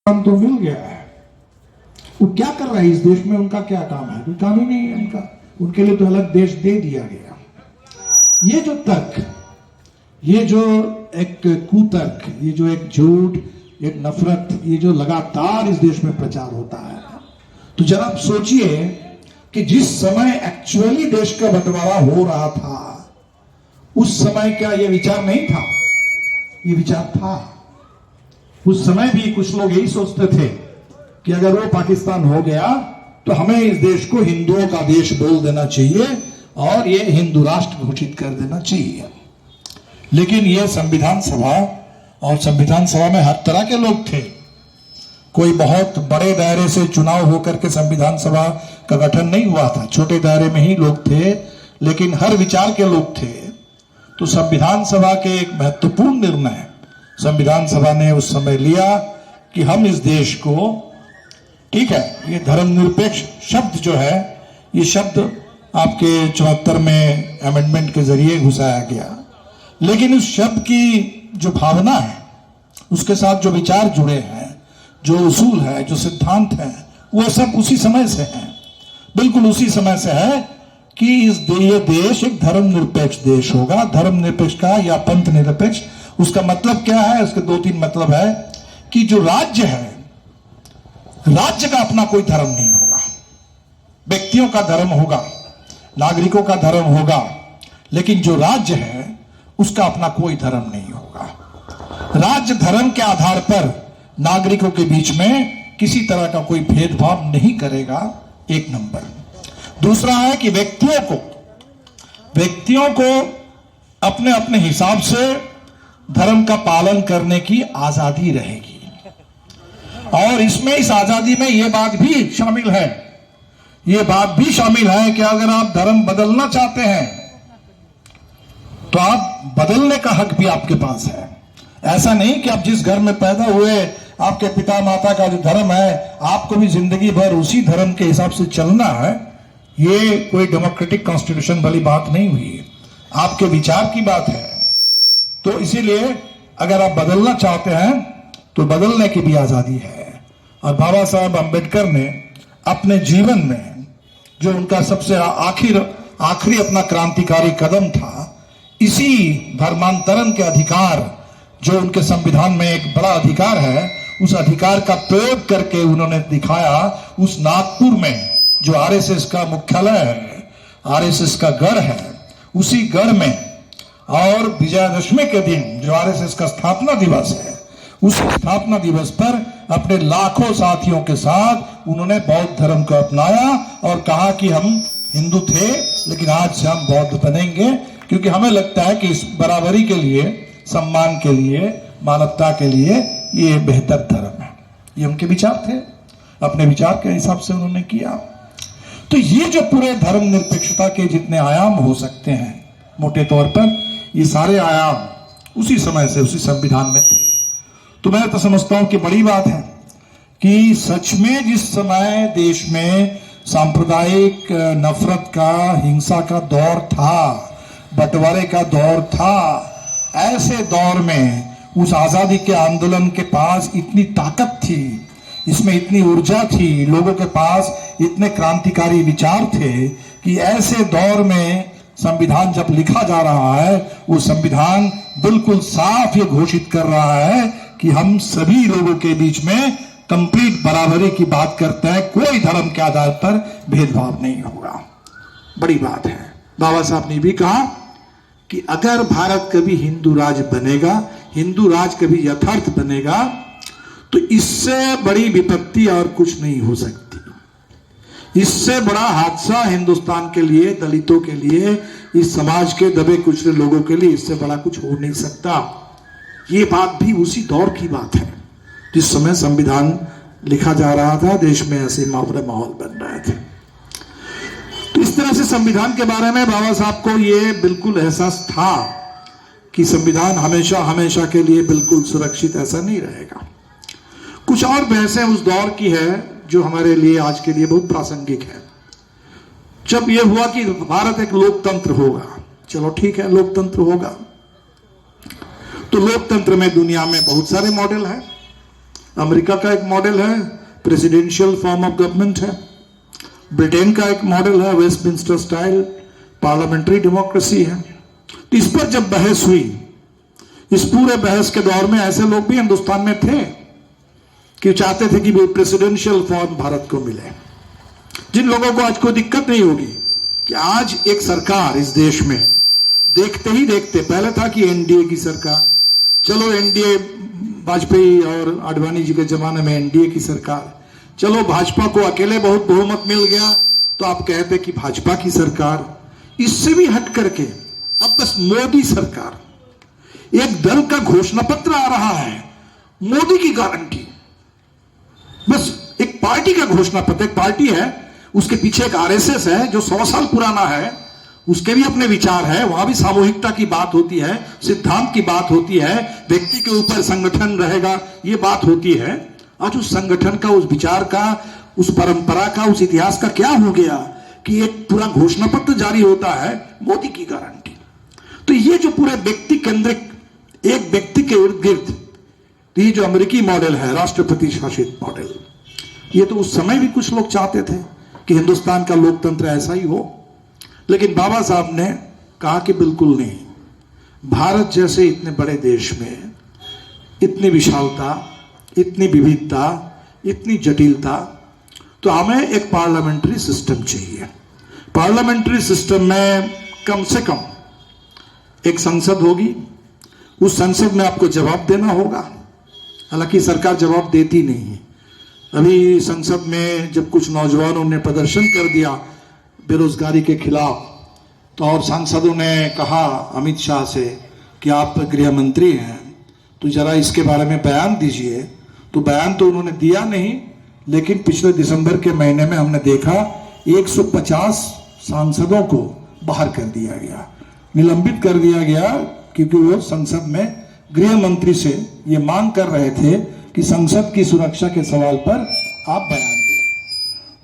काम तो मिल गया है, वो क्या कर रहा है इस देश में, उनका क्या काम है? कोई काम ही नहीं है उनका, उनके लिए तो अलग देश दे दिया गया। ये जो तर्क, ये जो एक कुतर्क, ये जो एक झूठ, एक नफरत, ये जो लगातार इस देश में प्रचार होता है, तो जरा आप सोचिए कि जिस समय एक्चुअली देश का बंटवारा हो रहा था, उस समय क्या ये विचार नहीं था? ये विचार था। उस समय भी कुछ लोग यही सोचते थे कि अगर वो पाकिस्तान हो गया तो हमें इस देश को हिंदुओं का देश बोल देना चाहिए और ये हिंदू राष्ट्र घोषित कर देना चाहिए। लेकिन ये संविधान सभा, और संविधान सभा में हर तरह के लोग थे, कोई बहुत बड़े दायरे से चुनाव होकर के संविधान सभा का गठन नहीं हुआ था, छोटे दायरे में ही लोग थे, लेकिन हर विचार के लोग थे। तो संविधान सभा के एक महत्वपूर्ण निर्णय संविधान सभा ने उस समय लिया कि हम इस देश को, ठीक है, ये धर्मनिरपेक्ष शब्द जो है, ये शब्द आपके 74 में अमेंडमेंट के जरिए घुसाया गया, लेकिन उस शब्द की जो भावना है, उसके साथ जो विचार जुड़े हैं, जो उसूल है, जो सिद्धांत है, वो सब उसी समय से है, बिल्कुल उसी समय से है कि ये देश एक धर्मनिरपेक्ष देश होगा। धर्मनिरपेक्ष का या पंथ निरपेक्ष, उसका मतलब क्या है? उसके 2-3 मतलब है कि जो राज्य है, राज्य का अपना कोई धर्म नहीं होगा, व्यक्तियों का धर्म होगा, नागरिकों का धर्म होगा, लेकिन जो राज्य है उसका अपना कोई धर्म नहीं होगा। राज्य धर्म के आधार पर नागरिकों के बीच में किसी तरह का कोई भेदभाव नहीं करेगा, एक नंबर। दूसरा है कि व्यक्तियों को अपने अपने हिसाब से धर्म का पालन करने की आजादी रहेगी, और इसमें, इस आजादी में यह बात भी शामिल है, यह बात भी शामिल है कि अगर आप धर्म बदलना चाहते हैं तो आप बदलने का हक भी आपके पास है। ऐसा नहीं कि आप जिस घर में पैदा हुए, आपके पिता माता का जो धर्म है, आपको भी जिंदगी भर उसी धर्म के हिसाब से चलना है। ये कोई डेमोक्रेटिक कॉन्स्टिट्यूशन वाली बात नहीं हुई, आपके विचार की बात है। तो इसीलिए अगर आप बदलना चाहते हैं तो बदलने की भी आजादी है। और बाबा साहब अम्बेडकर ने अपने जीवन में जो उनका सबसे आखिरी अपना क्रांतिकारी कदम था, इसी धर्मांतरण के अधिकार, जो उनके संविधान में एक बड़ा अधिकार है, उस अधिकार का प्रयोग करके उन्होंने दिखाया। उस नागपुर में जो आरएसएस का मुख्यालय है, आरएसएस का गढ़ है, उसी गढ़ में, और विजयादशमी के दिन जो आरएसएस का स्थापना दिवस है, उस स्थापना दिवस पर अपने लाखों साथियों के साथ उन्होंने बौद्ध धर्म को अपनाया और कहा कि हम हिंदू थे लेकिन आज से हम बौद्ध बनेंगे, क्योंकि हमें लगता है कि इस बराबरी के लिए, सम्मान के लिए, मानवता के लिए ये बेहतर धर्म है। ये उनके विचार थे, अपने विचार के हिसाब से उन्होंने किया। तो ये जो पूरे धर्म निरपेक्षता के जितने आयाम हो सकते हैं, मोटे तौर पर ये सारे आयाम उसी समय से, उसी संविधान में थे। तो मैं तो समझता हूं कि बड़ी बात है कि सच में जिस समय देश में सांप्रदायिक नफरत का, हिंसा का दौर था, बंटवारे का दौर था, ऐसे दौर में उस आजादी के आंदोलन के पास इतनी ताकत थी, इसमें इतनी ऊर्जा थी, लोगों के पास इतने क्रांतिकारी विचार थे कि ऐसे दौर में संविधान जब लिखा जा रहा है, वो संविधान बिल्कुल साफ ये घोषित कर रहा है कि हम सभी लोगों के बीच में कंप्लीट बराबरी की बात करते हैं, कोई धर्म के आधार पर भेदभाव नहीं होगा। बड़ी बात है। बाबा साहब ने भी कहा कि अगर भारत कभी हिंदू राज्य बनेगा, हिंदू राज्य कभी यथार्थ बनेगा, तो इससे बड़ी विपत्ति और कुछ नहीं हो सकती। इससे बड़ा हादसा हिंदुस्तान के लिए, दलितों के लिए, इस समाज के दबे कुचले लोगों के लिए इससे बड़ा कुछ हो नहीं सकता। ये बात भी उसी दौर की बात है जिस समय संविधान लिखा जा रहा था, देश में ऐसे माहौल बन रहे थे। तो इस तरह से संविधान के बारे में बाबा साहब को ये बिल्कुल एहसास था कि संविधान हमेशा हमेशा के लिए बिल्कुल सुरक्षित ऐसा नहीं रहेगा। कुछ और बहसें उस दौर की है जो हमारे लिए, आज के लिए बहुत प्रासंगिक है। जब यह हुआ कि भारत एक लोकतंत्र होगा, चलो ठीक है, लोकतंत्र होगा, तो लोकतंत्र में दुनिया में बहुत सारे मॉडल हैं। अमेरिका का एक मॉडल है, प्रेसिडेंशियल फॉर्म ऑफ गवर्नमेंट है। ब्रिटेन का एक मॉडल है, वेस्टमिंस्टर स्टाइल पार्लियामेंट्री डेमोक्रेसी है। तो इस पर जब बहस हुई, इस पूरे बहस के दौर में ऐसे लोग भी हिंदुस्तान में थे कि चाहते थे कि प्रेसिडेंशियल फॉर्म भारत को मिले। जिन लोगों को आज कोई दिक्कत नहीं होगी कि आज एक सरकार इस देश में देखते ही देखते, पहले था कि एनडीए की सरकार, चलो एनडीए वाजपेयी और आडवाणी जी के जमाने में एनडीए की सरकार, चलो भाजपा को अकेले बहुत बहुमत मिल गया तो आप कहते कि भाजपा की सरकार। इससे भी हट करके अब बस मोदी सरकार, एक दल का घोषणा पत्र आ रहा है, मोदी की गारंटी, बस एक पार्टी का घोषणा पत्र। एक पार्टी है, उसके पीछे एक आरएसएस है जो 100 साल पुराना है, उसके भी अपने विचार है, वहां भी सामूहिकता की बात होती है, सिद्धांत की बात होती है, व्यक्ति के ऊपर संगठन रहेगा, ये बात होती है। आज उस संगठन का, उस विचार का, उस परंपरा का, उस इतिहास का क्या हो गया कि एक पूरा घोषणा पत्र जारी होता है, मोदी की गारंटी। तो ये जो पूरे व्यक्ति केंद्रिक, एक व्यक्ति के इर्द गिर्द, तो ये जो अमेरिकी मॉडल है, राष्ट्रपति शासित मॉडल, ये तो उस समय भी कुछ लोग चाहते थे कि हिंदुस्तान का लोकतंत्र ऐसा ही हो। लेकिन बाबा साहब ने कहा कि बिल्कुल नहीं, भारत जैसे इतने बड़े देश में इतनी विशालता, इतनी विविधता, इतनी जटिलता, तो हमें एक पार्लियामेंट्री सिस्टम चाहिए। पार्लियामेंट्री सिस्टम में कम से कम एक संसद होगी, उस संसद में आपको जवाब देना होगा। हालांकि सरकार जवाब देती नहीं है। अभी संसद में जब कुछ नौजवानों ने प्रदर्शन कर दिया बेरोजगारी के खिलाफ, तो और सांसदों ने कहा अमित शाह से कि आप गृह मंत्री हैं तो जरा इसके बारे में बयान दीजिए। तो बयान तो उन्होंने दिया नहीं, लेकिन पिछले दिसंबर के महीने में हमने देखा 150 सांसदों को बाहर कर दिया गया, निलंबित कर दिया गया, क्योंकि वो संसद में गृह मंत्री से ये मांग कर रहे थे कि संसद की सुरक्षा के सवाल पर आप बयान दें।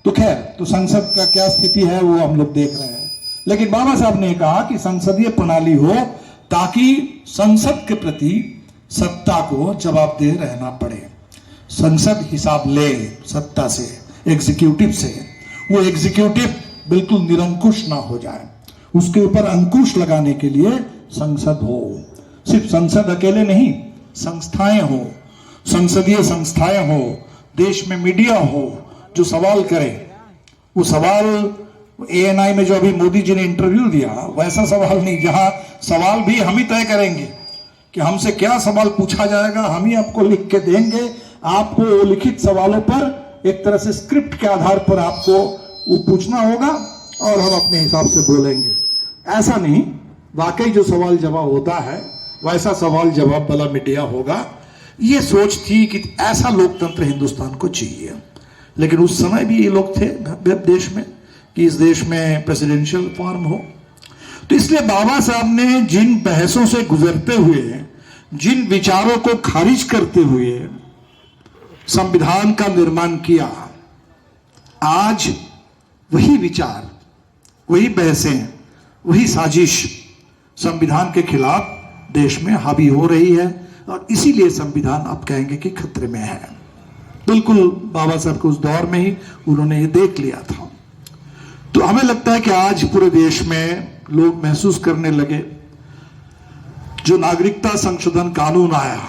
तो खैर, तो संसद का क्या स्थिति है वो हम लोग देख रहे हैं। लेकिन बाबा साहब ने कहा कि संसदीय प्रणाली हो ताकि संसद के प्रति सत्ता को जवाबदेह रहना पड़े। संसद हिसाब ले सत्ता से, एग्जीक्यूटिव से, वो एग्जीक्यूटिव बिल्कुल निरंकुश ना हो जाए, उसके ऊपर अंकुश लगाने के लिए संसद हो। सिर्फ संसद अकेले नहीं, संस्थाएं हो, संसदीय संस्थाएं हो, देश में मीडिया हो जो सवाल करे। वो सवाल एएनआई में जो अभी मोदी जी ने इंटरव्यू दिया, वैसा सवाल नहीं, जहां सवाल भी हम ही तय करेंगे कि हमसे क्या सवाल पूछा जाएगा, हम ही आपको लिख के देंगे। आपको लिखित सवालों पर एक तरह से स्क्रिप्ट के आधार पर आपको वो पूछना होगा और हम अपने हिसाब से बोलेंगे। ऐसा नहीं, वाकई जो सवाल जवाब होता है वैसा सवाल जवाब वाला मीडिया होगा। ये सोच थी कि ऐसा लोकतंत्र हिंदुस्तान को चाहिए। लेकिन उस समय भी ये लोग थे देश में कि इस देश में प्रेसिडेंशियल फॉर्म हो। तो इसलिए बाबा साहब ने जिन बहसों से गुजरते हुए, जिन विचारों को खारिज करते हुए संविधान का निर्माण किया, आज वही विचार, वही बहसें, वही साजिश संविधान के खिलाफ देश में हावी हो रही है। और इसीलिए संविधान आप कहेंगे कि खतरे में है। बिल्कुल बाबा साहब को उस दौर में ही उन्होंने ये देख लिया था। तो हमें लगता है कि आज पूरे देश में लोग महसूस करने लगे, जो नागरिकता संशोधन कानून आया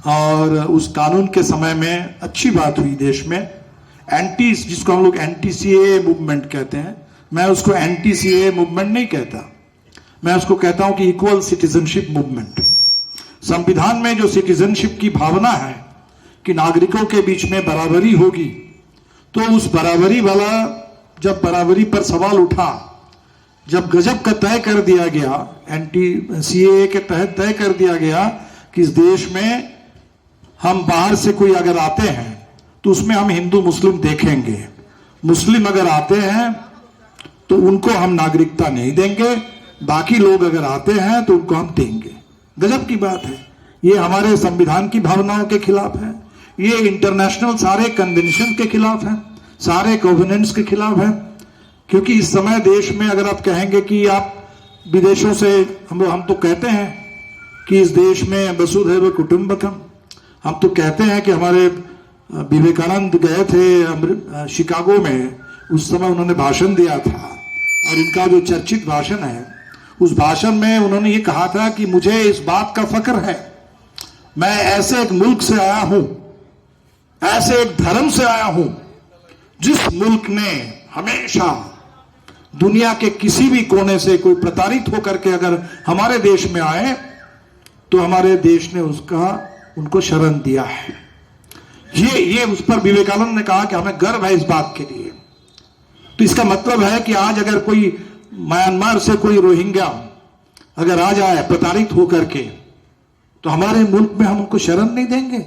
और उस कानून के समय में अच्छी बात हुई देश में, एंटी, जिसको हम लोग एंटी सीएए मूवमेंट कहते हैं, मैं उसको एंटी सीएए मूवमेंट नहीं कहता, मैं उसको कहता हूं कि इक्वल सिटीजनशिप मूवमेंट। संविधान में जो सिटीजनशिप की भावना है कि नागरिकों के बीच में बराबरी होगी, तो उस बराबरी वाला, जब बराबरी पर सवाल उठा, जब गजब का तय कर दिया गया, एंटी सीएए के तहत तय कर दिया गया कि इस देश में हम बाहर से कोई अगर आते हैं तो उसमें हम हिंदू मुस्लिम देखेंगे, मुस्लिम अगर आते हैं तो उनको हम नागरिकता नहीं देंगे, बाकी लोग अगर आते हैं तो उनको हम देंगे। गजब की बात है। ये हमारे संविधान की भावनाओं के खिलाफ है, ये इंटरनेशनल सारे कन्वेंशन के खिलाफ है, सारे कोवेनेंट्स के खिलाफ है। क्योंकि इस समय देश में अगर आप कहेंगे कि आप विदेशों से, हम तो कहते हैं कि इस देश में वसुधैव कुटुंबकम, हम तो कहते हैं कि हमारे विवेकानंद गए थे शिकागो में, उस समय उन्होंने भाषण दिया था, और इनका जो चर्चित भाषण है, उस भाषण में उन्होंने ये कहा था कि मुझे इस बात का फक्र है, मैं ऐसे एक मुल्क से आया हूं, ऐसे एक धर्म से आया हूं, जिस मुल्क ने हमेशा दुनिया के किसी भी कोने से कोई प्रताड़ित होकर के अगर हमारे देश में आए तो हमारे देश ने उनको शरण दिया है। ये उस पर विवेकानंद ने कहा कि हमें गर्व है इस बात के लिए। तो इसका मतलब है कि आज अगर कोई म्यांमार से कोई रोहिंग्या अगर आ जाए प्रताड़ित होकर के, तो हमारे मुल्क में हम उनको शरण नहीं देंगे,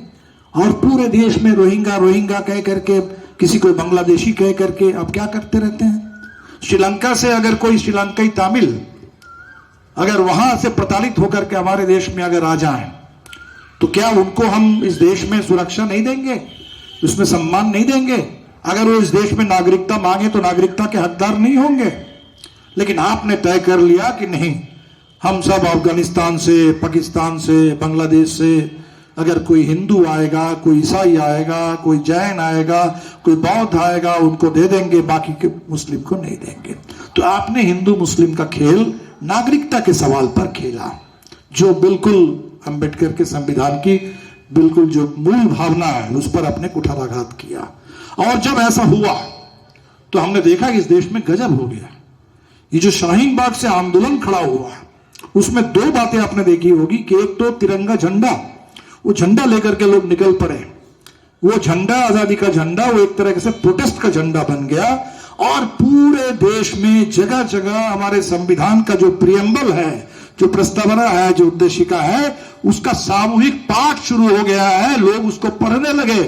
और पूरे देश में रोहिंग्या कह करके, किसी को बांग्लादेशी कह करके अब क्या करते रहते हैं। श्रीलंका से अगर कोई श्रीलंकाई तमिल अगर वहां से प्रताड़ित होकर के हमारे देश में अगर आ जाए, तो क्या उनको हम इस देश में सुरक्षा नहीं देंगे, उसमें सम्मान नहीं देंगे? अगर वो इस देश में नागरिकता मांगे तो नागरिकता के हकदार नहीं होंगे। लेकिन आपने तय कर लिया कि नहीं, हम सब अफगानिस्तान से, पाकिस्तान से, बांग्लादेश से अगर कोई हिंदू आएगा, कोई ईसाई आएगा, कोई जैन आएगा, कोई बौद्ध आएगा, उनको दे देंगे, बाकी के मुस्लिम को नहीं देंगे। तो आपने हिंदू मुस्लिम का खेल नागरिकता के सवाल पर खेला, जो बिल्कुल अंबेडकर के संविधान की बिल्कुल जो मूल भावना है उस पर अपने कुठाराघात किया। और जब ऐसा हुआ तो हमने देखा कि इस देश में गजब हो गया। ये जो शाहीन बाग से आंदोलन खड़ा हुआ, उसमें दो बातें आपने देखी होगी कि एक तो तिरंगा झंडा, वो झंडा लेकर के लोग निकल पड़े, वो झंडा, आजादी का झंडा, वो एक तरह से प्रोटेस्ट का झंडा बन गया। और पूरे देश में जगह जगह हमारे संविधान का जो प्रियम्बल है, जो प्रस्तावना है, जो उद्देशिका है, उसका सामूहिक पाठ शुरू हो गया है। लोग उसको पढ़ने लगे,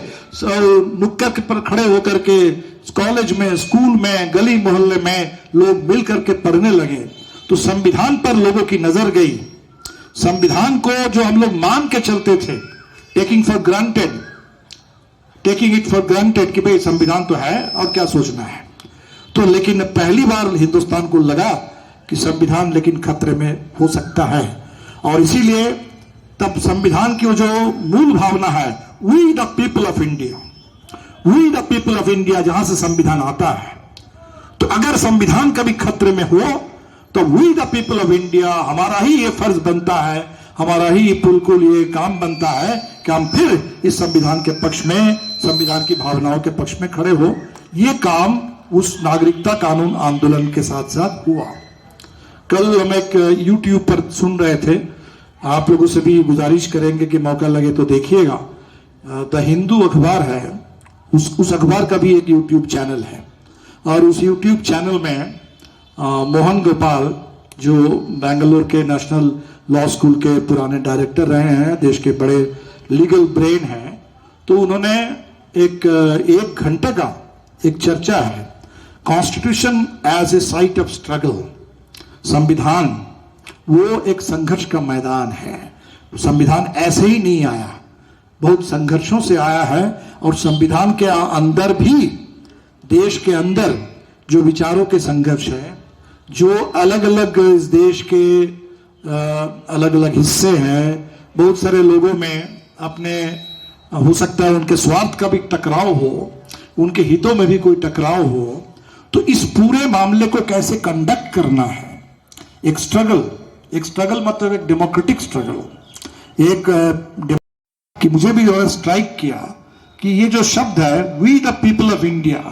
नुक्कड़ पर खड़े होकर के, कॉलेज में, स्कूल में, गली मोहल्ले में लोग मिल करके पढ़ने लगे। तो संविधान पर लोगों की नजर गई। संविधान को जो हम लोग मान के चलते थे, टेकिंग इट फॉर ग्रांटेड कि भाई संविधान तो है और क्या सोचना है, तो लेकिन पहली बार हिंदुस्तान को लगा कि संविधान लेकिन खतरे में हो सकता है। और इसीलिए तब संविधान की जो मूल भावना है, we the people of India, we the people of India, जहां से संविधान आता है, तो अगर संविधान कभी खतरे में हो तो we the people of India, हमारा ही ये फर्ज बनता है, हमारा ही बिल्कुल ये काम बनता है कि हम फिर इस संविधान के पक्ष में, संविधान की भावनाओं के पक्ष में खड़े हो। ये काम उस नागरिकता कानून आंदोलन के साथ साथ हुआ। कल हम एक यूट्यूब पर सुन रहे थे, आप लोगों से भी गुजारिश करेंगे कि मौका लगे तो देखिएगा। द हिंदू अखबार है, उस अखबार का भी एक यूट्यूब चैनल है, और उस यूट्यूब चैनल में मोहन गोपाल, जो बेंगलोर के नेशनल लॉ स्कूल के पुराने डायरेक्टर रहे हैं, देश के बड़े लीगल ब्रेन हैं, तो उन्होंने एक घंटे का एक चर्चा है, constitution as a site of struggle, संविधान वो एक संघर्ष का मैदान है। संविधान ऐसे ही नहीं आया, बहुत संघर्षों से आया है। और संविधान के अंदर भी, देश के अंदर जो विचारों के संघर्ष है, जो अलग अलग इस देश के अलग अलग हिस्से हैं, बहुत सारे लोगों में अपने, हो सकता है उनके स्वार्थ का भी टकराव हो, उनके हितों में भी कोई टकराव हो, तो इस पूरे मामले को कैसे कंडक्ट करना है, एक स्ट्रगल मतलब एक डेमोक्रेटिक स्ट्रगल, कि मुझे भी स्ट्राइक किया कि ये जो शब्द है, we the people of India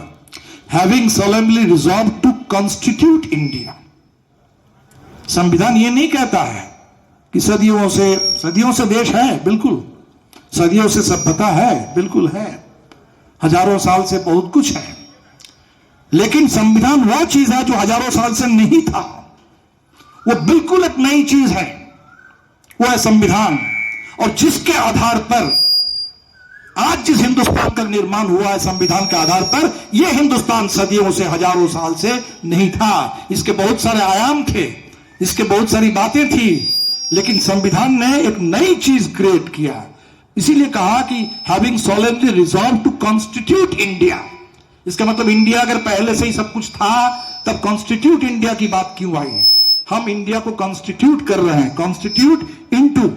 having solemnly resolved to constitute India. संविधान ये नहीं कहता है कि सदियों से देश है, बिल्कुल, सदियों से सभ्यता है, बिल्कुल है, हजारों साल से बहुत कुछ है, लेकिन संविधान वह चीज है जो हजारों साल से नहीं था, वो बिल्कुल एक नई चीज है, वो है संविधान। और जिसके आधार पर आज जिस हिंदुस्तान का निर्माण हुआ है, संविधान के आधार पर, यह हिंदुस्तान सदियों से, हजारों साल से नहीं था। इसके बहुत सारे आयाम थे, इसके बहुत सारी बातें थी, लेकिन संविधान ने एक नई चीज क्रिएट किया। इसीलिए कहा कि having solemnly resolved to constitute India. इसका मतलब इंडिया अगर पहले से ही सब कुछ था, तब कॉन्स्टिट्यूट इंडिया की बात क्यों आई? हम इंडिया को कॉन्स्टिट्यूट कर रहे हैं, constitute into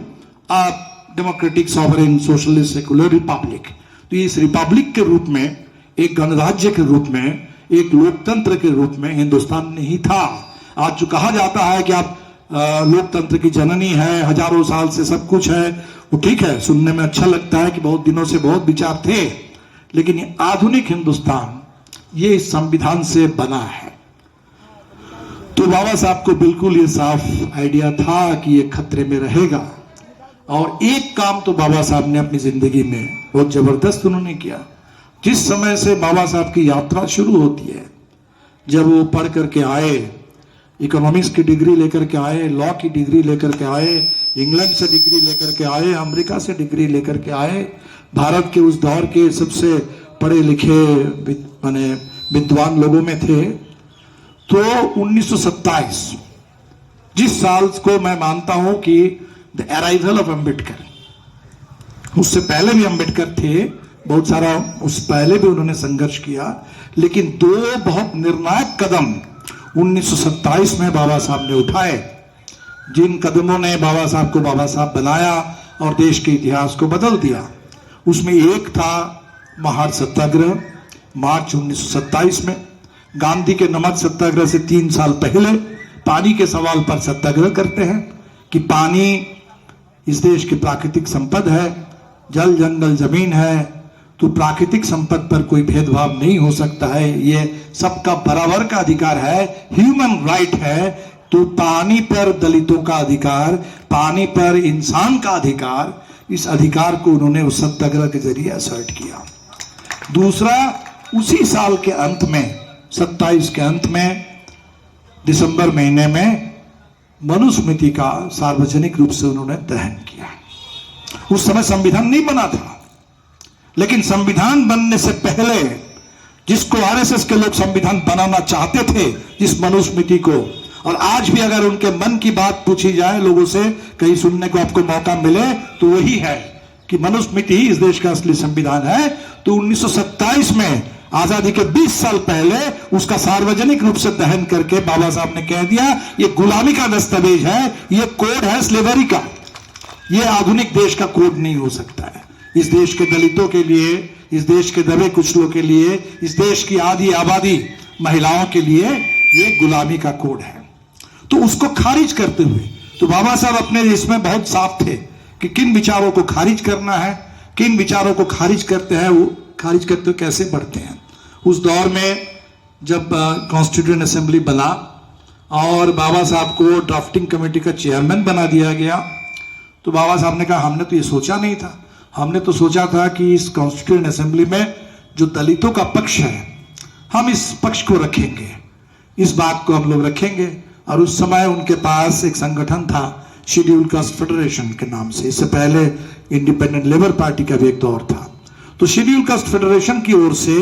democratic sovereign socialist secular Republic. तो इस रिपब्लिक के रूप में, एक गणराज्य के रूप में, एक लोकतंत्र के रूप में हिंदुस्तान नहीं था। आज जो कहा जाता है कि आप लोकतंत्र की जननी है, हजारों साल से सब कुछ है, वो ठीक है, सुनने में अच्छा लगता है कि बहुत दिनों से बहुत विचार थे, लेकिन ये आधुनिक हिंदुस्तान ये इस संविधान से बना है। तो बाबा साहब को बिल्कुल ये साफ आइडिया था कि ये खतरे में रहेगा। और एक काम तो बाबा साहब ने अपनी जिंदगी में बहुत जबरदस्त उन्होंने किया। जिस समय से बाबा साहब की यात्रा शुरू होती है, जब वो पढ़ करके आए, इकोनॉमिक्स की डिग्री लेकर के आए, लॉ की डिग्री लेकर के आए, इंग्लैंड से डिग्री लेकर के आए, अमेरिका से डिग्री लेकर के आए, भारत के उस दौर के सबसे पढ़े लिखे माने विद्वान लोगों में थे। तो 1927 जिस साल को मैं मानता हूं कि द अराइवल ऑफ अम्बेडकर, उससे पहले भी अम्बेडकर थे, बहुत सारा उस पहले भी उन्होंने संघर्ष किया, लेकिन दो बहुत निर्णायक कदम 1927 में बाबा साहब ने उठाए, जिन कदमों ने बाबा साहब को बाबा साहब बनाया और देश के इतिहास को बदल दिया। उसमें एक था महार सत्याग्रह, मार्च 1927 में। गांधी के नमक सत्याग्रह से 3 साल पहले पानी के सवाल पर सत्याग्रह करते हैं कि पानी इस देश की प्राकृतिक संपदा है, जल जंगल जमीन है, तो प्राकृतिक संपदा पर कोई भेदभाव नहीं हो सकता है, ये सबका बराबर का अधिकार है, ह्यूमन राइट है। तो पानी पर दलितों का अधिकार, पानी पर इंसान का अधिकार, इस अधिकार को उन्होंने उस सत्याग्रह के जरिए असर्ट किया। दूसरा, उसी साल के अंत में 27 के अंत में दिसंबर महीने में मनुस्मृति का सार्वजनिक रूप से उन्होंने दहन किया। उस समय संविधान नहीं बना था, लेकिन संविधान बनने से पहले जिसको आरएसएस के लोग संविधान बनाना चाहते थे, जिस मनुस्मृति को, और आज भी अगर उनके मन की बात पूछी जाए लोगों से, कहीं सुनने को आपको मौका मिले, तो वही है कि मनुस्मृति ही इस देश का असली संविधान है। तो 1927 में आजादी के 20 साल पहले उसका सार्वजनिक रूप से दहन करके बाबा साहब ने कह दिया ये गुलामी का दस्तावेज है, ये कोड है स्लेवरी का, ये आधुनिक देश का कोड नहीं हो सकता है। इस देश के दलितों के लिए, इस देश के दबे कुचलों के लिए, इस देश की आधी आबादी महिलाओं के लिए ये गुलामी का कोड है। तो उसको खारिज करते हुए तो बाबा साहब अपने इसमें बहुत साफ थे कि किन विचारों को खारिज करना है, किन विचारों को खारिज करते हैं, वो खारिज करते हुए कैसे बढ़ते हैं। उस दौर में जब कॉन्स्टिट्यूएंट असेंबली बना और बाबा साहब को ड्राफ्टिंग कमेटी का चेयरमैन बना दिया गया, तो बाबा साहब ने कहा हमने तो ये सोचा नहीं था, हमने तो सोचा था कि इस कॉन्स्टिट्यूएंट असेंबली में जो दलितों का पक्ष है, हम इस पक्ष को रखेंगे, इस बात को हम लोग रखेंगे। और उस समय उनके पास एक संगठन था शेड्यूल कास्ट फेडरेशन के नाम से, इससे पहले इंडिपेंडेंट लेबर पार्टी का भी एक दौर था। तो शेड्यूल कास्ट फेडरेशन की ओर से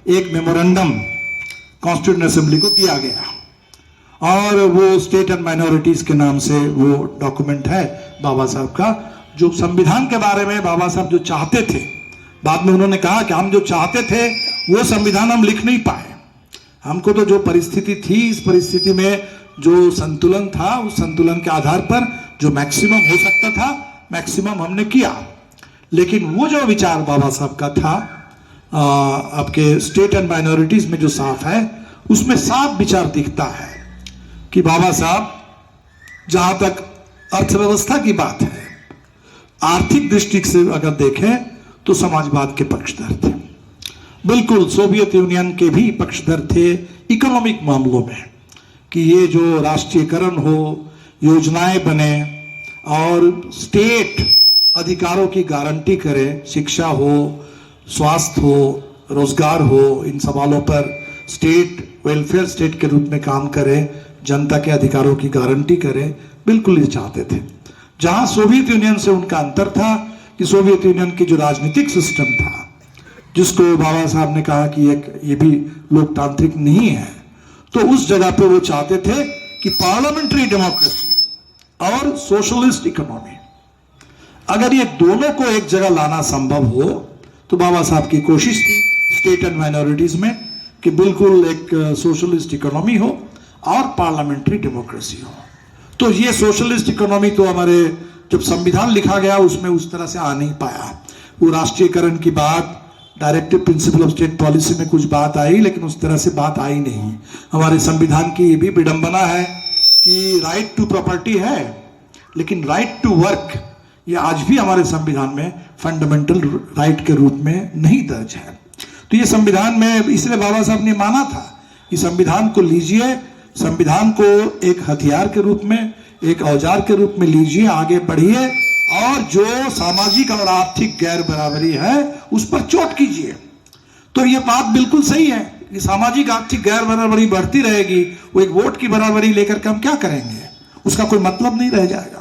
एक मेमोरेंडम कॉन्स्टिट्यूएंट असेंबली को दिया गया और वो स्टेट एंड माइनॉरिटीज के नाम से वो डॉक्यूमेंट है बाबा साहब का, जो संविधान के बारे में बाबा साहब जो चाहते थे। बाद में उन्होंने कहा कि हम जो चाहते थे वो संविधान हम लिख नहीं पाए, हमको तो जो परिस्थिति थी, इस परिस्थिति में जो संतुलन था, उस संतुलन के आधार पर जो मैक्सिमम हो सकता था, मैक्सिमम हमने किया। लेकिन वो जो विचार बाबा साहब का था आपके स्टेट एंड माइनॉरिटीज में जो साफ है, उसमें साफ विचार दिखता है कि बाबा साहब जहां तक अर्थव्यवस्था की बात है, आर्थिक दृष्टि से अगर देखें तो समाजवाद के पक्षधर थे, बिल्कुल सोवियत यूनियन के भी पक्षधर थे इकोनॉमिक मामलों में, कि ये जो राष्ट्रीयकरण हो, योजनाएं बने और स्टेट अधिकारों की गारंटी करे, शिक्षा हो, स्वास्थ्य हो, रोजगार हो, इन सवालों पर स्टेट वेलफेयर स्टेट के रूप में काम करे, जनता के अधिकारों की गारंटी करे, बिल्कुल ये चाहते थे। जहां सोवियत यूनियन से उनका अंतर था कि सोवियत यूनियन की जो राजनीतिक सिस्टम था, जिसको बाबा साहब ने कहा कि ये भी लोकतांत्रिक नहीं है, तो उस जगह पे वो चाहते थे कि पार्लियामेंट्री डेमोक्रेसी और सोशलिस्ट इकोनॉमी, अगर ये दोनों को एक जगह लाना संभव हो, तो बाबा साहब की कोशिश थी स्टेट एंड माइनॉरिटीज में कि बिल्कुल एक सोशलिस्ट इकोनॉमी हो और पार्लियामेंट्री डेमोक्रेसी हो। तो ये सोशलिस्ट इकोनॉमी तो हमारे जब संविधान लिखा गया उसमें उस तरह से आ नहीं पाया। वो राष्ट्रीयकरण की बात, directive principle of state policy में कुछ बात आई, लेकिन उस तरह से बात आई नहीं। हमारे संविधान की ये भी विडंबना है कि राइट टू प्रॉपर्टी है, लेकिन राइट टू वर्क ये आज भी हमारे संविधान में फंडामेंटल राइट के रूप में नहीं दर्ज है। तो ये संविधान में इसलिए बाबा साहब ने माना था कि संविधान को लीजिए, संविधान को एक हथियार के रूप में, एक औजार के रूप में लीजिए, आगे बढ़िए और जो सामाजिक और आर्थिक गैर बराबरी है उस पर चोट कीजिए। तो ये बात बिल्कुल सही है कि सामाजिक आर्थिक गैर बराबरी बढ़ती रहेगी, वो एक वोट की बराबरी लेकर के हम क्या करेंगे, उसका कोई मतलब नहीं रह जाएगा।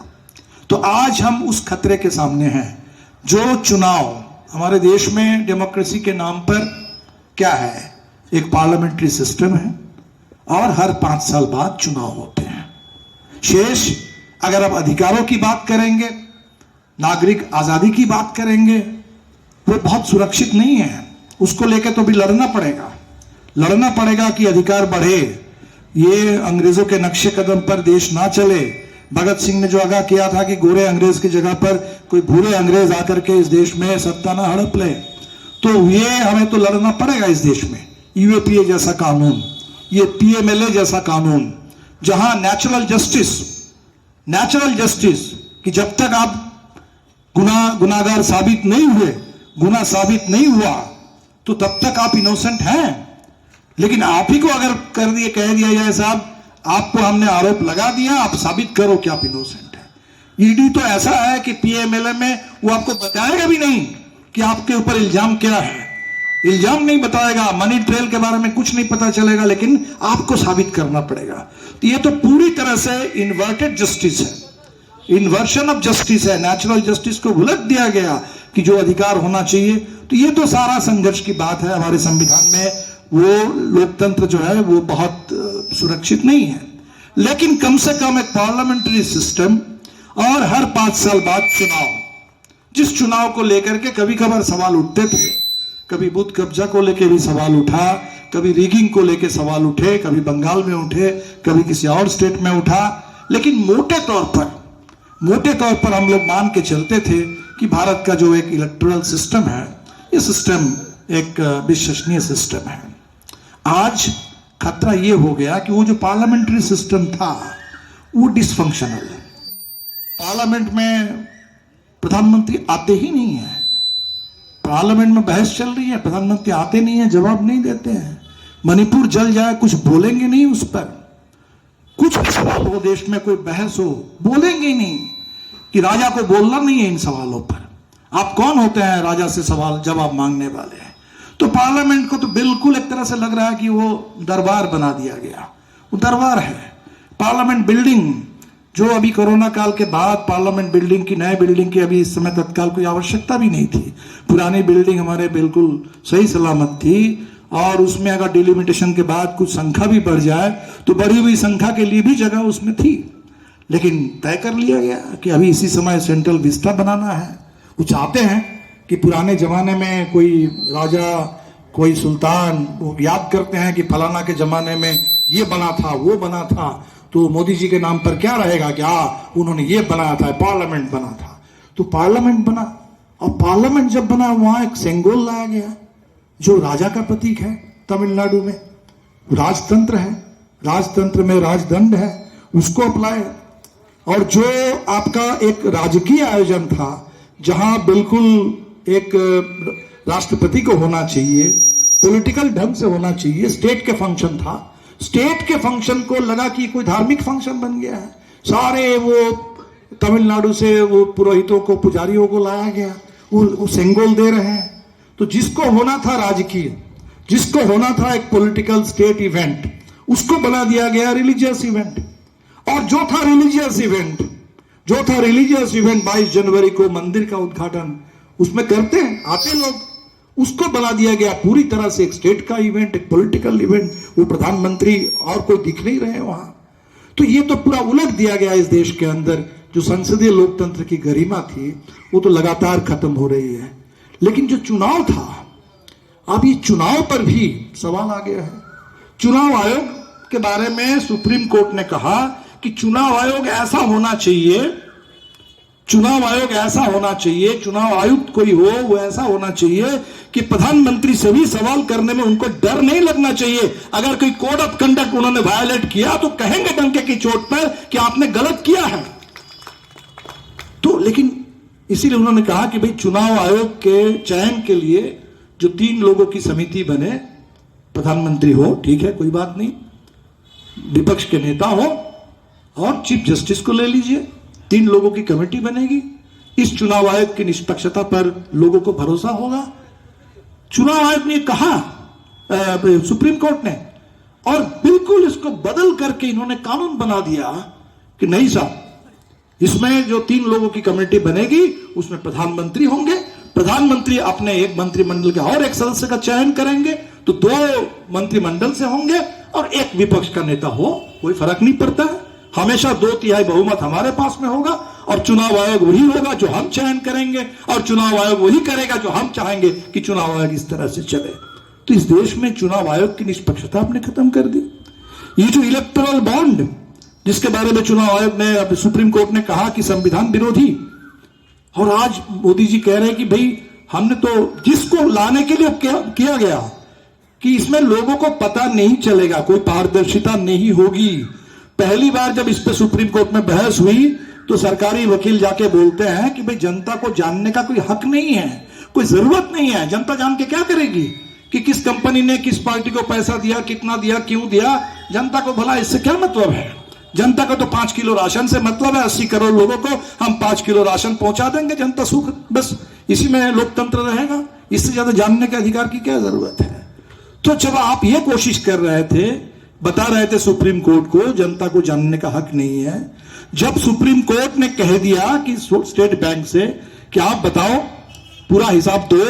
तो आज हम उस खतरे के सामने हैं। जो चुनाव हमारे देश में डेमोक्रेसी के नाम पर क्या है, एक पार्लियामेंट्री सिस्टम है और हर 5 साल बाद चुनाव होते हैं। शेष अगर आप अधिकारों की बात करेंगे, नागरिक आजादी की बात करेंगे, वो बहुत सुरक्षित नहीं है। उसको लेकर तो भी लड़ना पड़ेगा कि अधिकार बढ़े, ये अंग्रेजों के नक्शे कदम पर देश ना चले। भगत सिंह ने जो आगाह किया था कि गोरे अंग्रेज की जगह पर कोई भूरे अंग्रेज आकर के इस देश में सत्ता ना हड़प ले, तो ये हमें तो लड़ना पड़ेगा इस देश में। यूएपीए जैसा कानून, ये पीएमएलए जैसा कानून, जहां नेचुरल जस्टिस कि जब तक आप गुनाहगार साबित नहीं हुए, गुनाह साबित नहीं हुआ, तो तब तक आप इनोसेंट हैं। लेकिन आप ही को अगर कह दिया जाए साहब आपको हमने आरोप लगा दिया, आप साबित करो कि आप इनोसेंट हैं। ईडी तो ऐसा है कि पीएमएलए में वो आपको बताएगा भी नहीं कि आपके ऊपर इल्जाम क्या है, इल्जाम नहीं बताएगा, मनी ट्रेल के बारे में कुछ नहीं पता चलेगा, लेकिन आपको साबित करना पड़ेगा। तो ये तो पूरी तरह से इन्वर्टेड जस्टिस है, इन्वर्शन ऑफ जस्टिस है। नेचुरल जस्टिस को उलट दिया गया कि जो अधिकार होना चाहिए। तो ये तो सारा संघर्ष की बात है। हमारे संविधान में वो लोकतंत्र जो है वो बहुत सुरक्षित नहीं है, लेकिन कम से कम एक पार्लियामेंट्री सिस्टम और हर 5 साल बाद चुनाव, जिस चुनाव को लेकर के कभी कभार सवाल उठते थे, कभी बूथ कब्जा को लेकर भी सवाल उठा, कभी रिगिंग को लेकर सवाल उठे, कभी बंगाल में उठे, कभी किसी और स्टेट में उठा, लेकिन मोटे तौर पर हम लोग मान के चलते थे कि भारत का जो एक इलेक्टोरल सिस्टम है, ये सिस्टम एक विश्वसनीय सिस्टम है। आज खतरा ये हो गया कि वो जो पार्लियामेंट्री सिस्टम था वो डिसफंक्शनल है। पार्लियामेंट में प्रधानमंत्री आते ही नहीं है, पार्लियामेंट में बहस चल रही है, प्रधानमंत्री आते नहीं है, जवाब नहीं देते हैं। मणिपुर जल जाए कुछ बोलेंगे नहीं उस पर, कुछ भी सवाल हो देश में, कोई बहस हो, बोलेंगे ही नहीं कि राजा को बोलना नहीं है इन सवालों पर। आप कौन होते हैं राजा से सवाल जवाब मांगने वाले हैं। तो पार्लियामेंट को तो बिल्कुल एक तरह से लग रहा है कि वो दरबार बना दिया गया, वो दरबार है। पार्लियामेंट बिल्डिंग जो अभी कोरोना काल के बाद पार्लियामेंट बिल्डिंग की, नए बिल्डिंग की अभी इस समय तत्काल कोई आवश्यकता भी नहीं थी। पुरानी बिल्डिंग हमारे बिल्कुल सही सलामत थी और उसमें अगर डिलिमिटेशन के बाद कुछ संख्या भी बढ़ जाए तो बढ़ी हुई संख्या के लिए भी जगह उसमें थी, लेकिन तय कर लिया गया कि अभी इसी समय सेंट्रल विस्टा बनाना है। वो चाहते हैं कि पुराने जमाने में कोई राजा, कोई सुल्तान, वो याद करते हैं कि फलाना के जमाने में ये बना था, वो बना था, तो मोदी जी के नाम पर क्या रहेगा कि उन्होंने ये बनाया था, पार्लियामेंट बना था। तो पार्लियामेंट बना, और पार्लियामेंट जब बना वहां एक सेंगोल लाया गया जो राजा का प्रतीक है। तमिलनाडु में राजतंत्र है, राजतंत्र में राजदंड है, उसको अप्लाई। और जो आपका एक राजकीय आयोजन था जहां बिल्कुल एक राष्ट्रपति को होना चाहिए, पॉलिटिकल ढंग से होना चाहिए, स्टेट के फंक्शन था, स्टेट के फंक्शन को लगा कि कोई धार्मिक फंक्शन बन गया है। सारे वो तमिलनाडु से वो पुरोहितों को, पुजारियों को लाया गया, वो सेंगोल दे रहे हैं। तो जिसको होना था राजकीय, जिसको होना था एक पॉलिटिकल स्टेट इवेंट, उसको बना दिया गया रिलीजियस इवेंट। और जो था रिलीजियस इवेंट 22 जनवरी को मंदिर का उद्घाटन उसमें करते हैं, आते लोग, उसको बना दिया गया पूरी तरह से एक स्टेट का इवेंट, एक पॉलिटिकल इवेंट। वो प्रधानमंत्री और कोई दिख नहीं रहे वहां। तो ये तो पूरा उलट दिया गया इस देश के अंदर। जो संसदीय लोकतंत्र की गरिमा थी वो तो लगातार खत्म हो रही है। लेकिन जो चुनाव था, अब ये चुनाव पर भी सवाल आ गया है। चुनाव आयोग के बारे में सुप्रीम कोर्ट ने कहा कि चुनाव आयोग ऐसा होना चाहिए चुनाव आयोग ऐसा होना चाहिए, चुनाव आयुक्त कोई हो वो ऐसा होना चाहिए कि प्रधानमंत्री से भी सवाल करने में उनको डर नहीं लगना चाहिए। अगर कोई कोड ऑफ कंडक्ट उन्होंने वायलेट किया तो कहेंगे डंके की चोट पर कि आपने गलत किया है। तो लेकिन इसीलिए उन्होंने कहा कि भाई चुनाव आयोग के चयन के लिए जो 3 लोगों की समिति बने, प्रधानमंत्री हो, ठीक है, कोई बात नहीं, विपक्ष के नेता हो और चीफ जस्टिस को ले लीजिए, 3 लोगों की कमेटी बनेगी। इस चुनाव आयोग की निष्पक्षता पर लोगों को भरोसा होगा। चुनाव आयोग ने कहा, सुप्रीम कोर्ट ने, और बिल्कुल इसको बदल करके इन्होंने कानून बना दिया कि नहीं साहब, इसमें जो 3 लोगों की कमेटी बनेगी उसमें प्रधानमंत्री होंगे, प्रधानमंत्री अपने एक मंत्रिमंडल के और एक सदस्य का चयन करेंगे, तो 2 मंत्रिमंडल से होंगे और एक विपक्ष का नेता हो, कोई फर्क नहीं पड़ता है, हमेशा 2/3 बहुमत हमारे पास में होगा और चुनाव आयोग वही होगा जो हम चयन करेंगे और चुनाव आयोग वही करेगा जो हम चाहेंगे कि चुनाव आयोग इस तरह से चले। तो इस देश में चुनाव आयोग की निष्पक्षता आपने खत्म कर दी। ये जो इलेक्टोरल बॉन्ड जिसके बारे में चुनाव आयोग ने, सुप्रीम कोर्ट ने कहा कि संविधान विरोधी, और आज मोदी जी कह रहे हैं कि भाई हमने तो जिसको लाने के लिए किया गया कि इसमें लोगों को पता नहीं चलेगा, कोई पारदर्शिता नहीं होगी। पहली बार जब इस पे सुप्रीम कोर्ट में बहस हुई तो सरकारी वकील जाके बोलते हैं कि भाई जनता को जानने का कोई हक नहीं है, कोई जरूरत नहीं है, जनता जान के क्या करेगी कि किस कंपनी ने किस पार्टी को पैसा दिया, कितना दिया, क्यों दिया, जनता को भला इससे क्या मतलब है। जनता को तो 5 किलो राशन से मतलब है, 80 करोड़ लोगों को हम 5 किलो राशन पहुंचा देंगे, जनता सुख, बस इसी में लोकतंत्र रहेगा, इससे ज्यादा जानने के अधिकार की क्या जरूरत है। तो जब आप ये कोशिश कर रहे थे, बता रहे थे सुप्रीम कोर्ट को जनता को जानने का हक नहीं है, जब सुप्रीम कोर्ट ने कह दिया कि स्टेट बैंक से कि आप बताओ पूरा हिसाब दो,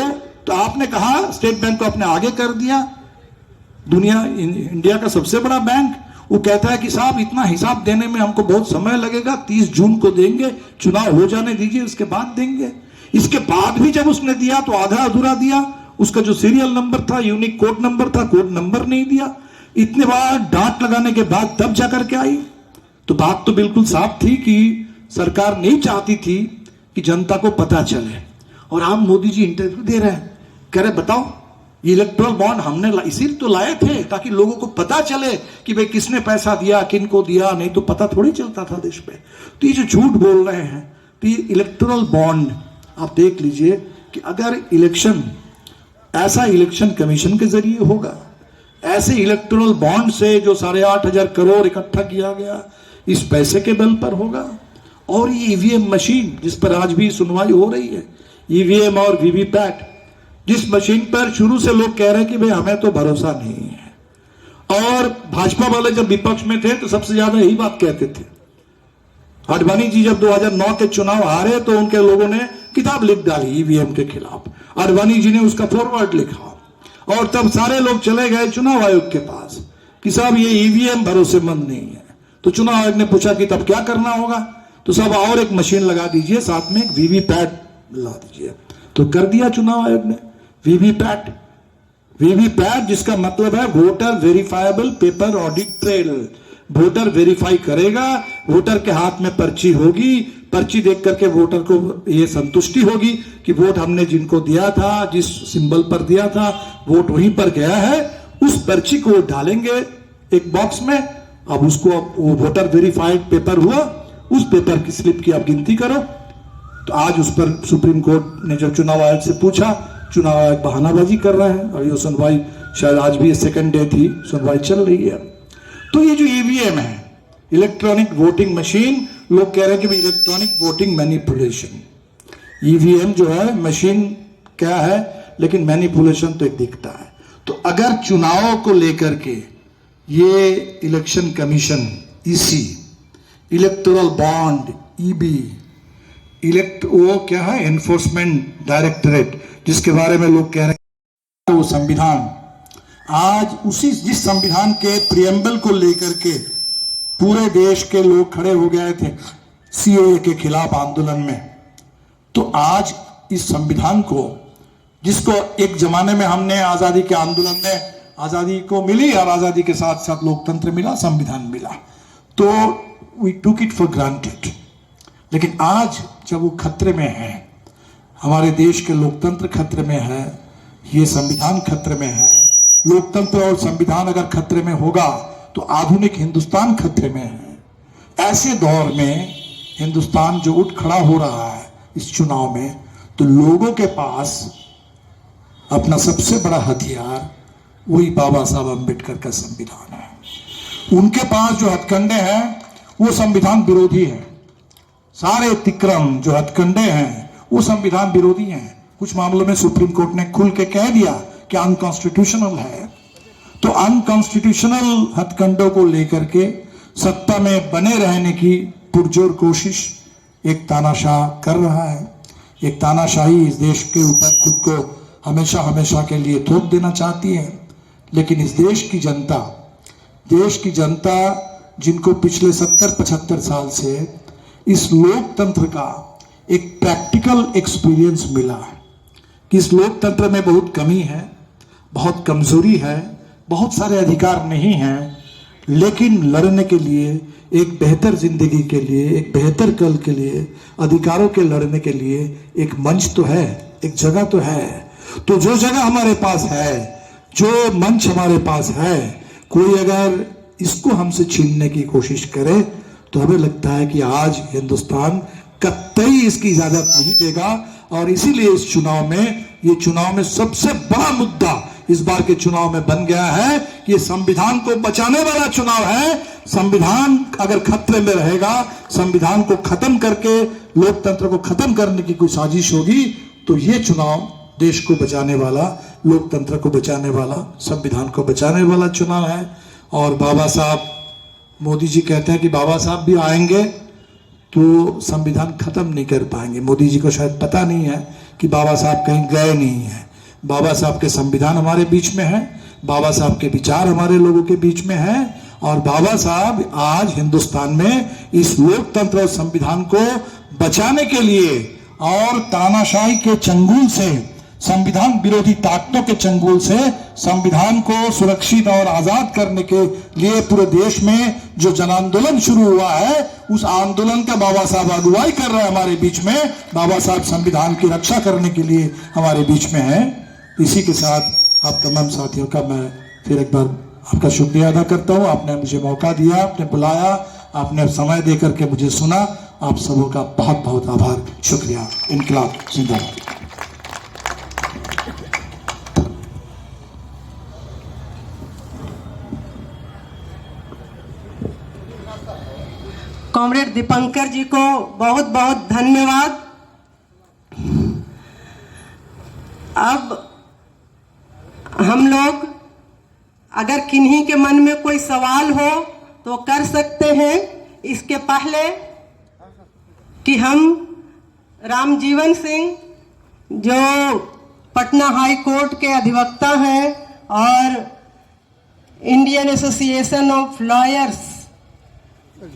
तो आपने कहा स्टेट बैंक को अपने आगे कर दिया, दुनिया इंडिया का सबसे बड़ा बैंक, वो कहता है कि साहब इतना हिसाब देने में हमको बहुत समय लगेगा, 30 जून को देंगे, चुनाव हो जाने दीजिए उसके बाद देंगे। इसके बाद भी जब उसने दिया तो आधा अधूरा दिया, उसका जो सीरियल नंबर था, यूनिक कोड नंबर था, कोड नंबर नहीं दिया। इतने बार डांट लगाने के बाद तब जाकर के आई। तो बात तो बिल्कुल साफ थी कि सरकार नहीं चाहती थी कि जनता को पता चले, और आप मोदी जी इंटरव्यू दे रहे हैं, कह रहे बताओ ये इलेक्टोरल बॉन्ड हमने इसीलिए तो लाए थे ताकि लोगों को पता चले कि भाई किसने पैसा दिया, किन को दिया, नहीं तो पता थोड़ी चलता था देश में। तो ये जो झूठ बोल रहे हैं, तो ये इलेक्टोरल बॉन्ड आप देख लीजिए कि अगर इलेक्शन ऐसा इलेक्शन कमीशन के जरिए होगा, ऐसे इलेक्टोरल बॉन्ड से जो 8,500 करोड़ इकट्ठा किया गया, इस पैसे के बल पर होगा, और ये ईवीएम मशीन जिस पर आज भी सुनवाई हो रही है, ईवीएम और वीवीपैट, जिस मशीन पर शुरू से लोग कह रहे हैं कि भाई हमें तो भरोसा नहीं है, और भाजपा वाले जब विपक्ष में थे तो सबसे ज्यादा यही बात कहते थे। आडवाणी जी जब 2009 के चुनाव हारे तो उनके लोगों ने किताब लिख डाली ईवीएम के खिलाफ, आडवाणी जी ने उसका फॉरवर्ड लिखा, और तब सारे लोग चले गए चुनाव आयोग के पास कि साहब ये ईवीएम भरोसेमंद नहीं है। तो चुनाव आयोग ने पूछा कि तब क्या करना होगा, तो साहब और एक मशीन लगा दीजिए, साथ में एक वीवीपैट ला दीजिए। तो कर दिया चुनाव आयोग ने वीवीपैट, वीवीपैट जिसका मतलब है voter verifiable paper audit trail. Voter verify करेगा, वोटर के हाथ में पर्ची होगी, पर्ची देख करके वोटर को ये संतुष्टि होगी कि वोट हमने जिनको दिया था, जिस सिंबल पर दिया था, वोट वहीं पर गया है। उस पर्ची को डालेंगे एक बॉक्स में, अब उसको वो वोटर वेरीफाइड पेपर हुआ, उस पेपर की स्लिप की आप गिनती करो। तो आज उस पर सुप्रीम कोर्ट ने जब चुनाव आयोग से पूछा, चुनाव आयोग बहानाबाजी कर रहा है, और ये सुनवाई शायद आज भी सेकंड डे थी, सुनवाई चल रही है। तो ये जो ईवीएम है, इलेक्ट्रॉनिक वोटिंग मशीन, लोग कह रहे हैं कि इलेक्ट्रॉनिक वोटिंग मैनिपुलेशन, ईवीएम जो है मशीन क्या है, लेकिन मैनिपुलेशन तो एक दिखता है। तो अगर चुनाव को लेकर के ये election commission, EC, electoral bond, EB, वो क्या है, एनफोर्समेंट डायरेक्टरेट, जिसके बारे में लोग कह रहे हैं वो संविधान, आज उसी जिस संविधान के प्रियम्बल को लेकर के पूरे देश के लोग खड़े हो गए थे सीएए के खिलाफ आंदोलन में, तो आज इस संविधान को, जिसको एक जमाने में हमने आजादी के आंदोलन में आजादी को मिली और आजादी के साथ साथ लोकतंत्र मिला, संविधान मिला, तो we took it for granted. लेकिन आज जब वो खतरे में है, हमारे देश के लोकतंत्र खतरे में है, ये संविधान खतरे में है, लोकतंत्र और संविधान अगर खतरे में होगा तो आधुनिक हिंदुस्तान खतरे में है। ऐसे दौर में हिंदुस्तान जो उठ खड़ा हो रहा है इस चुनाव में, तो लोगों के पास अपना सबसे बड़ा हथियार वही बाबा साहब अम्बेडकर का संविधान है। उनके पास जो हथकंडे हैं वो संविधान विरोधी है। सारे अतिक्रम जो हथकंडे हैं वो संविधान विरोधी हैं। कुछ मामलों में सुप्रीम कोर्ट ने खुल के कह दिया कि अनकॉन्स्टिट्यूशनल है। तो अनकॉन्स्टिट्यूशनल हथकंडों को लेकर के सत्ता में बने रहने की पुरजोर कोशिश एक तानाशाह कर रहा है। एक तानाशाही इस देश के ऊपर खुद को हमेशा हमेशा के लिए थोप देना चाहती है। लेकिन इस देश की जनता जिनको पिछले 70-75 साल से इस लोकतंत्र का एक प्रैक्टिकल एक्सपीरियंस मिला है कि इस लोकतंत्र में बहुत कमी है, बहुत कमजोरी है, बहुत सारे अधिकार नहीं हैं, लेकिन लड़ने के लिए, एक बेहतर जिंदगी के लिए, एक बेहतर कल के लिए, अधिकारों के लड़ने के लिए एक मंच तो है, एक जगह तो है। तो जो जगह हमारे पास है, जो मंच हमारे पास है, कोई अगर इसको हमसे छीनने की कोशिश करे तो हमें लगता है कि आज हिंदुस्तान कतई इसकी इजाजत नहीं देगा। और इसीलिए इस चुनाव में सबसे बड़ा मुद्दा इस बार के चुनाव में बन गया है कि ये संविधान को बचाने वाला चुनाव है। संविधान अगर खतरे में रहेगा, संविधान को खत्म करके लोकतंत्र को खत्म करने की कोई साजिश होगी, तो ये चुनाव देश को बचाने वाला, लोकतंत्र को बचाने वाला, संविधान को बचाने वाला चुनाव है। और बाबा साहब, मोदी जी कहते हैं कि बाबा साहब भी आएंगे तो संविधान खत्म नहीं कर पाएंगे। मोदी जी को शायद पता नहीं है कि बाबा साहब कहीं गए नहीं हैं। बाबा साहब के संविधान हमारे बीच में है, बाबा साहब के विचार हमारे लोगों के बीच में है। और बाबा साहब आज हिंदुस्तान में इस लोकतंत्र और संविधान को बचाने के लिए और तानाशाही के चंगुल से, संविधान विरोधी ताकतों के चंगुल से संविधान को सुरक्षित और आजाद करने के लिए पूरे देश में जो जन आंदोलन शुरू हुआ है, उस आंदोलन का बाबा साहब अगुवाई कर रहे हैं हमारे बीच में। बाबा साहब संविधान की रक्षा करने के लिए हमारे बीच में है। इसी के साथ आप तमाम साथियों का मैं फिर एक बार आपका शुक्रिया अदा करता हूँ। आपने मुझे मौका दिया, आपने बुलाया, आपने समय दे करके मुझे सुना। आप सबों का बहुत बहुत आभार, शुक्रिया। इनकलाब जिंदाबाद। कॉमरेड दीपंकर जी को बहुत बहुत धन्यवाद। अब हम लोग अगर किन्हीं के मन में कोई सवाल हो तो कर सकते हैं। इसके पहले कि हम रामजीवन सिंह जो पटना हाई कोर्ट के अधिवक्ता हैं और इंडियन एसोसिएशन ऑफ लॉयर्स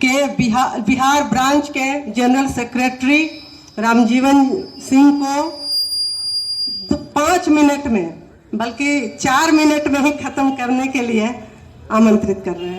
के बिहार ब्रांच के जनरल सेक्रेटरी रामजीवन सिंह को 5 मिनट में, बल्कि 4 मिनट में ही खत्म करने के लिए आमंत्रित कर रहे हैं।